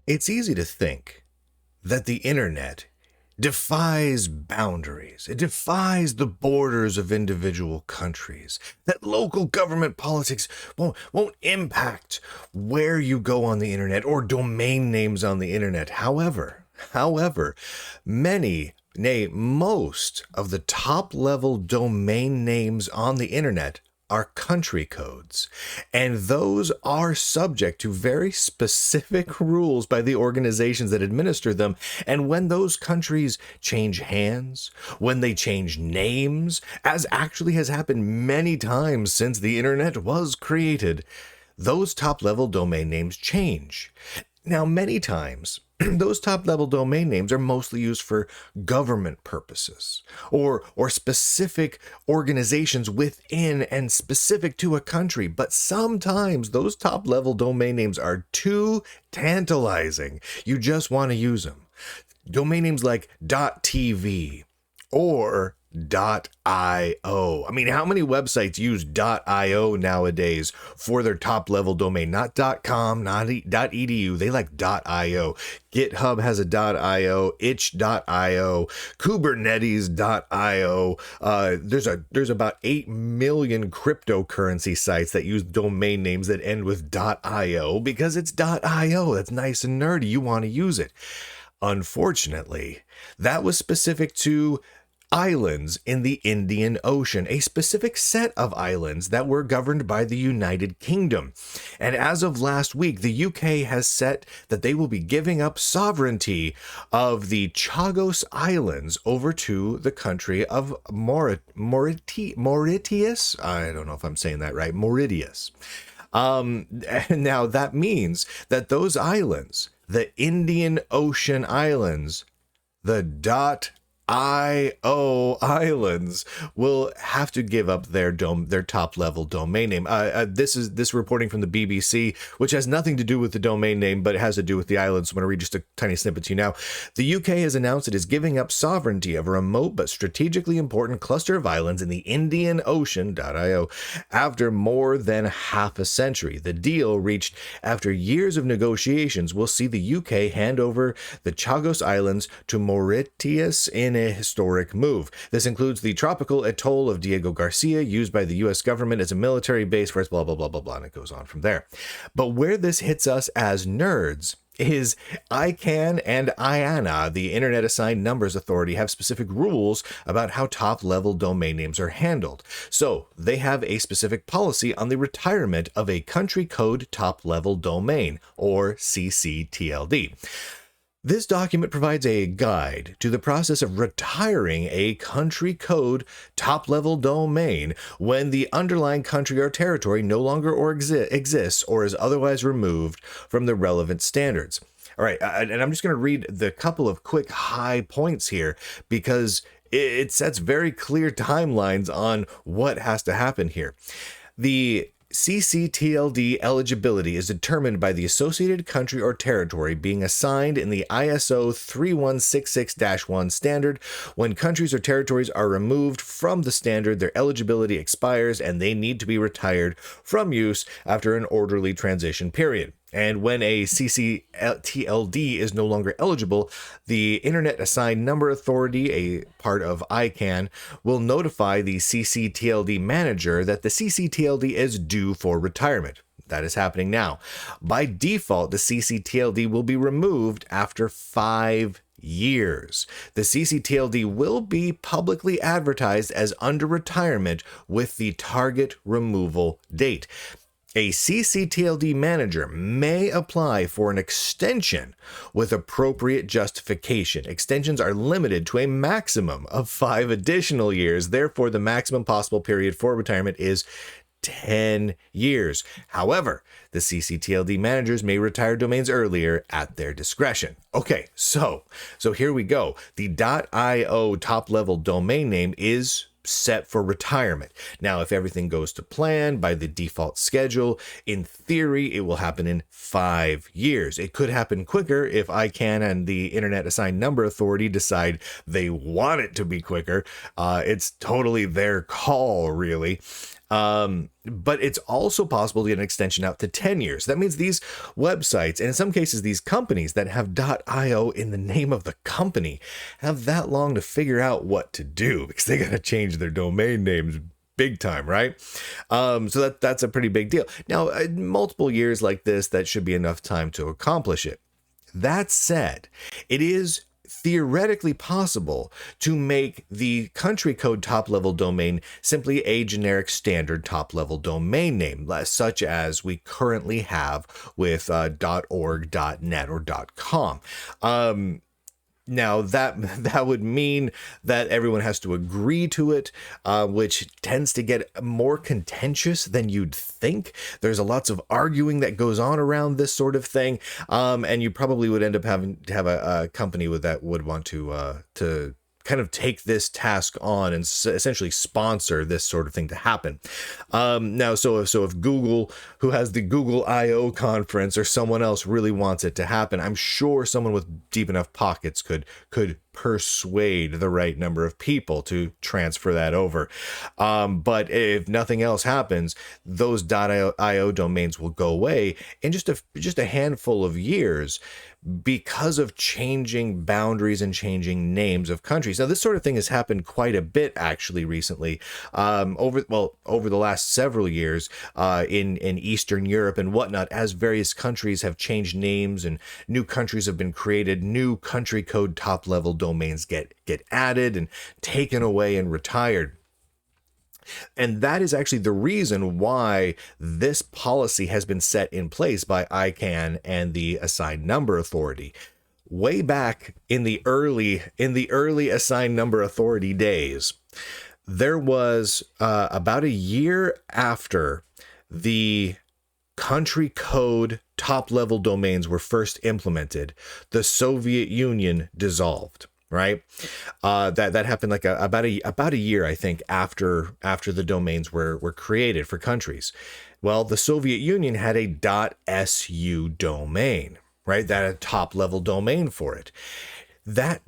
It's easy to think that the internet defies boundaries. It defies the borders of individual countries. That local government politics won't impact where you go on the internet or domain names on the internet. However, many, nay, most of the top level domain names on the internet are country codes, and those are subject to very specific rules by the organizations that administer them. And when those countries change hands, when they change names, as actually has happened many times since the internet was created, those top level domain names change. Now, many times, those top level domain names are mostly used for government purposes or specific organizations within and specific to a country. But sometimes those top level domain names are too tantalizing. You just want to use them. Domain names like .tv or .io. I mean, how many websites use .io nowadays for their top level domain? Not .com, not .edu. They like .io. GitHub has a .io, itch.io, Kubernetes.io. There's about 8 million cryptocurrency sites that use domain names that end with .io because it's .io. That's nice and nerdy. You want to use it. Unfortunately, that was specific to islands in the Indian Ocean, a specific set of islands that were governed by the United Kingdom. And as of last week, the UK has set that they will be giving up sovereignty of the Chagos Islands over to the country of Mauritius. I don't know if I'm saying that right. Mauritius. And now that means that those islands, the Indian Ocean Islands, the .io islands, will have to give up their top level domain name. This reporting from the BBC, which has nothing to do with the domain name, but it has to do with the islands. So I'm going to read just a tiny snippet to you now. The UK has announced it is giving up sovereignty of a remote but strategically important cluster of islands in the Indian Ocean .io after more than half a century. The deal, reached after years of negotiations, will see the UK hand over the Chagos Islands to Mauritius in a historic move. This includes the tropical atoll of Diego Garcia, used by the U.S. government as a military base for its blah, blah, blah, blah, blah, and it goes on from there. But where this hits us as nerds is ICANN and IANA, the Internet Assigned Numbers Authority, have specific rules about how top-level domain names are handled. So they have a specific policy on the retirement of a country code top-level domain, or CCTLD. This document provides a guide to the process of retiring a country code top-level domain when the underlying country or territory no longer exists or is otherwise removed from the relevant standards. All right, and I'm just going to read the couple of quick high points here because it sets very clear timelines on what has to happen here. The CCTLD eligibility is determined by the associated country or territory being assigned in the ISO 3166-1 standard. When countries or territories are removed from the standard, their eligibility expires and they need to be retired from use after an orderly transition period. And when a CCTLD is no longer eligible, the Internet Assigned Number Authority, a part of ICANN, will notify the CCTLD manager that the CCTLD is due for retirement. That is happening now. By default, the CCTLD will be removed after 5 years. The CCTLD will be publicly advertised as under retirement with the target removal date. A CCTLD manager may apply for an extension with appropriate justification. Extensions are limited to a maximum of 5 additional years. Therefore, the maximum possible period for retirement is 10 years. However, the CCTLD managers may retire domains earlier at their discretion. Okay, so here we go. The .io top-level domain name is set for retirement. Now, if everything goes to plan by the default schedule, in theory, it will happen in 5 years. It could happen quicker if ICANN and the Internet Assigned Number Authority decide they want it to be quicker. It's totally their call, really. But it's also possible to get an extension out to 10 years. That means these websites, and in some cases, these companies that have .io in the name of the company have that long to figure out what to do because they got to change their domain names big time, right? So that's a pretty big deal. Now, multiple years like this, that should be enough time to accomplish it. That said, it is theoretically possible to make the country code top-level domain simply a generic standard top-level domain name, such as we currently have with .org, .net, or .com. Now, that would mean that everyone has to agree to it, which tends to get more contentious than you'd think. There's lots of arguing that goes on around this sort of thing, and you probably would end up having to have a company with that would want to kind of take this task on and essentially sponsor this sort of thing to happen. Now, so if Google, who has the Google I/O conference, or someone else really wants it to happen, I'm sure someone with deep enough pockets could persuade the right number of people to transfer that over. But if nothing else happens, those .io domains will go away in just a handful of years, because of changing boundaries and changing names of countries. Now, this sort of thing has happened quite a bit actually recently, over the last several years, in Eastern Europe and whatnot, as various countries have changed names and new countries have been created, new country code top level domains get added and taken away and retired. And that is actually the reason why this policy has been set in place by ICANN and the Assigned Number Authority. Way back in the early Assigned Number Authority days, there was about a year after the country code top-level domains were first implemented, the Soviet Union dissolved. Right, that happened like about a year, I think, after the domains were created for countries. Well, the Soviet Union had a .su domain, right? That had a top level domain for it. That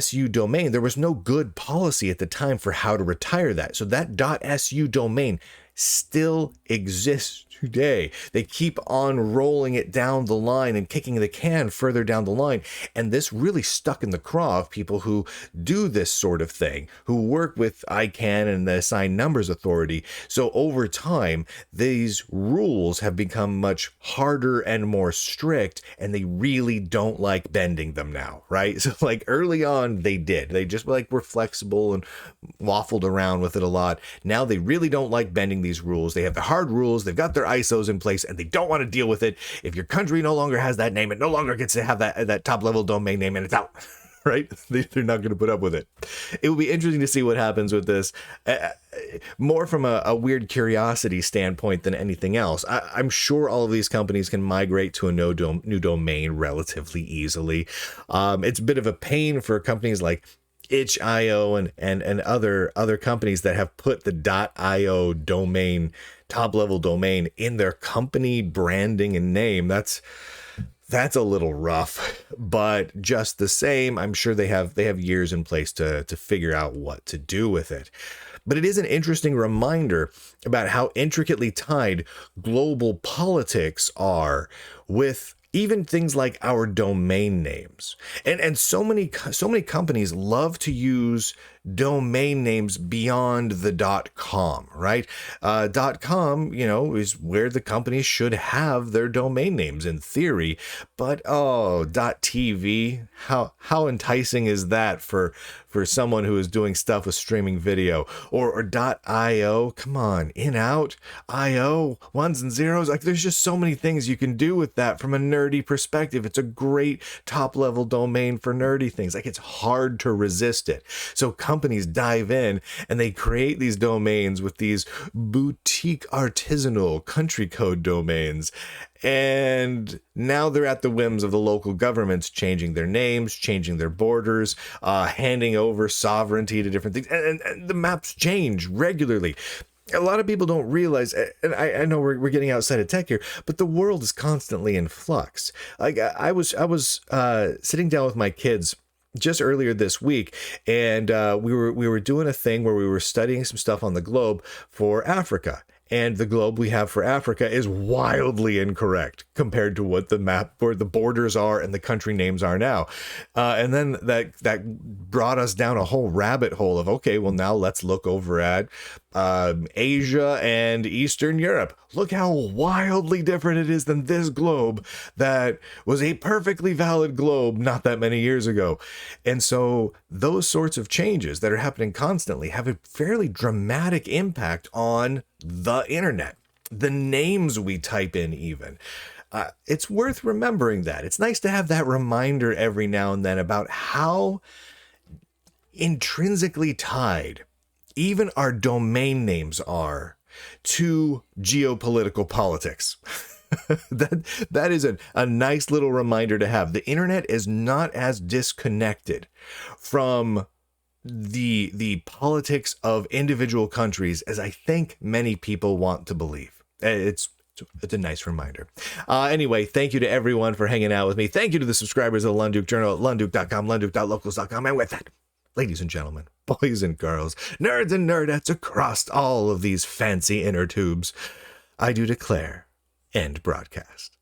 .su domain, there was no good policy at the time for how to retire that. So that .su domain still exists today. They keep on rolling it down the line and kicking the can further down the line. And this really stuck in the craw of people who do this sort of thing, who work with ICANN and the Assigned Numbers Authority. So over time, these rules have become much harder and more strict, and they really don't like bending them now, right? So like early on, they did. They just were flexible and waffled around with it a lot. Now they really don't like bending these rules. They have the hard rules. They've got their ISOs in place, and they don't want to deal with it. If your country no longer has that name, it no longer gets to have that top level domain name, and it's out. Right? They're not going to put up with it. It will be interesting to see what happens with this, more from a weird curiosity standpoint than anything else. I'm sure all of these companies can migrate to a new domain relatively easily. It's a bit of a pain for companies like itch.io and other companies that have put the .io domain, top level domain, in their company branding and name. That's a little rough, but just the same, I'm sure they have years in place to figure out what to do with it. But it is an interesting reminder about how intricately tied global politics are with even things like our domain names. And so many companies love to use domain names beyond the .com, right? .com, is where the companies should have their domain names in theory, but .tv, how enticing is that for someone who is doing stuff with streaming video? Or .io, come on, in, out, IO, ones and zeros. Like, there's just so many things you can do with that from a nerdy perspective. It's a great top level domain for nerdy things. Like, it's hard to resist it. So companies dive in and they create these domains with these boutique artisanal country code domains. And now they're at the whims of the local governments changing their names, changing their borders, handing over sovereignty to different things. And the maps change regularly. A lot of people don't realize, and I know we're getting outside of tech here, but the world is constantly in flux. Like I was sitting down with my kids just earlier this week, and we were doing a thing where we were studying some stuff on the globe for Africa. And the globe we have for Africa is wildly incorrect compared to what the map, where the borders are and the country names are now. And then that brought us down a whole rabbit hole of, okay, well, now let's look over at Asia and Eastern Europe. Look how wildly different it is than this globe that was a perfectly valid globe not that many years ago. And so those sorts of changes that are happening constantly have a fairly dramatic impact on the internet, the names we type in even. It's worth remembering that. It's nice to have that reminder every now and then about how intrinsically tied even our domain names are to geopolitical politics. That is a nice little reminder to have. The internet is not as disconnected from the politics of individual countries as I think many people want to believe. It's a nice reminder. Anyway, thank you to everyone for hanging out with me. Thank you to the subscribers of the Lunduke Journal at lunduke.com, lunduke.locals.com. And with that, ladies and gentlemen, boys and girls, nerds and nerdettes across all of these fancy inner tubes, I do declare end broadcast.